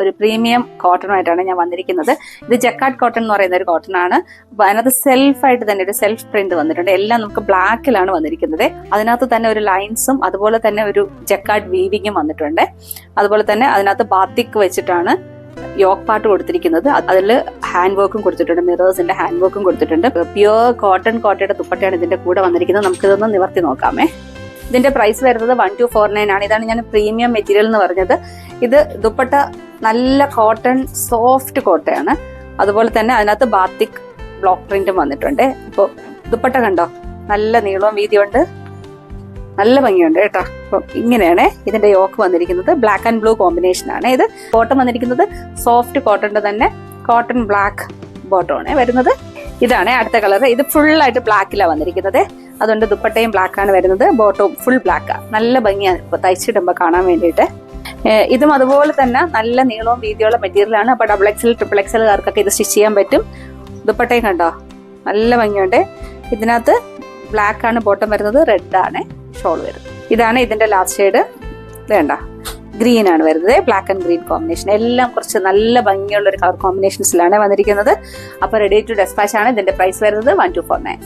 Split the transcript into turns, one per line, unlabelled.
ഒരു പ്രീമിയം കോട്ടണുമായിട്ടാണ് ഞാൻ വന്നിരിക്കുന്നത്. ഇത് ജക്കാർഡ് കോട്ടൺ എന്ന് പറയുന്ന ഒരു കോട്ടൺ ആണ്. അപ്പൊ അതിനകത്ത് സെൽഫായിട്ട് തന്നെ ഒരു സെൽഫ് പ്രിന്റ് വന്നിട്ടുണ്ട്. എല്ലാം നമുക്ക് ബ്ലാക്കിലാണ് വന്നിരിക്കുന്നത്. അതിനകത്ത് തന്നെ ഒരു ലൈൻസും അതുപോലെ തന്നെ ഒരു ജക്കാർഡ് വീവിങ്ങും വന്നിട്ടുണ്ട്. അതുപോലെ തന്നെ അതിനകത്ത് ബാത്തിക് വെച്ചിട്ടാണ് യോക്ക് പാർട്ട് കൊടുത്തിരിക്കുന്നത്. അതിൽ ഹാൻഡ് വർക്കും കൊടുത്തിട്ടുണ്ട്, മിറേഴ്സിന്റെ ഹാൻഡ് വർക്കും കൊടുത്തിട്ടുണ്ട്. പ്യുവർ കോട്ടൺ കോട്ടയുടെ ദുപ്പട്ടയാണ് ഇതിന്റെ കൂടെ വന്നിരിക്കുന്നത്. നമുക്കിതൊന്ന് നിവർത്തി നോക്കാമേ. ഇതിന്റെ പ്രൈസ് വരുന്നത് 1249 ആണ്. ഇതാണ് ഞാൻ പ്രീമിയം മെറ്റീരിയൽ എന്ന് പറഞ്ഞത്. ഇത് ദുപ്പട്ട നല്ല കോട്ടൺ സോഫ്റ്റ് കോട്ടയാണ്. അതുപോലെ തന്നെ അതിനകത്ത് ബാത്തിക് ബ്ലോക്ക് പ്രിന്റും വന്നിട്ടുണ്ട്. ഇപ്പോൾ ദുപ്പട്ട കണ്ടോ, നല്ല നീളവും വീതിയുണ്ട്, നല്ല ഭംഗിയുണ്ട് കേട്ടോ. അപ്പം ഇങ്ങനെയാണ് ഇതിന്റെ യോക്ക് വന്നിരിക്കുന്നത്. ബ്ലാക്ക് ആൻഡ് ബ്ലൂ കോമ്പിനേഷൻ ആണ്. ഇത് ബോട്ടം വന്നിരിക്കുന്നത് സോഫ്റ്റ് കോട്ടന്റെ തന്നെ കോട്ടൺ ബ്ലാക്ക് ബോട്ടം ആണ് വരുന്നത്. ഇതാണ് അടുത്ത കളർ. ഇത് ഫുൾ ആയിട്ട് ബ്ലാക്കിലാണ് വന്നിരിക്കുന്നത്. അതുകൊണ്ട് ദുപ്പട്ടയും ബ്ലാക്ക് ആണ് വരുന്നത്, ബോട്ടവും ഫുൾ ബ്ലാക്കാണ്. നല്ല ഭംഗിയാണ് ഇപ്പൊ തയ്ച്ചിടുമ്പോ കാണാൻ വേണ്ടിയിട്ട്. ഇതും അതുപോലെ തന്നെ നല്ല നീളവും വീതിയുള്ള മെറ്റീരിയൽ ആണ്. അപ്പൊ XXL XXL കാർക്കൊക്കെ ഇത് സ്റ്റിച്ച് ചെയ്യാൻ പറ്റും. ദുപ്പട്ടയും കണ്ടോ, നല്ല ഭംഗിയുണ്ട്. ഇതിനകത്ത് ബ്ലാക്ക് ആണ് ബോട്ടം വരുന്നത്, റെഡ് ആണ് ഷോൾ വരുന്നത്. ഇതാണ് ഇതിന്റെ ലാസ്റ്റ് ഷെയ്ഡ്. വേണ്ട ഗ്രീൻ ആണ് വരുന്നത്, ബ്ലാക്ക് ആൻഡ് ഗ്രീൻ കോമ്പിനേഷൻ. എല്ലാം കുറച്ച് നല്ല ഭംഗിയുള്ള ഒരു കളർ കോമ്പിനേഷൻസിലാണ് വന്നിരിക്കുന്നത്. അപ്പൊ റെഡി ടു ഡെസ്പാച്ച് ആണ്. ഇതിന്റെ പ്രൈസ് വരുന്നത് 1249.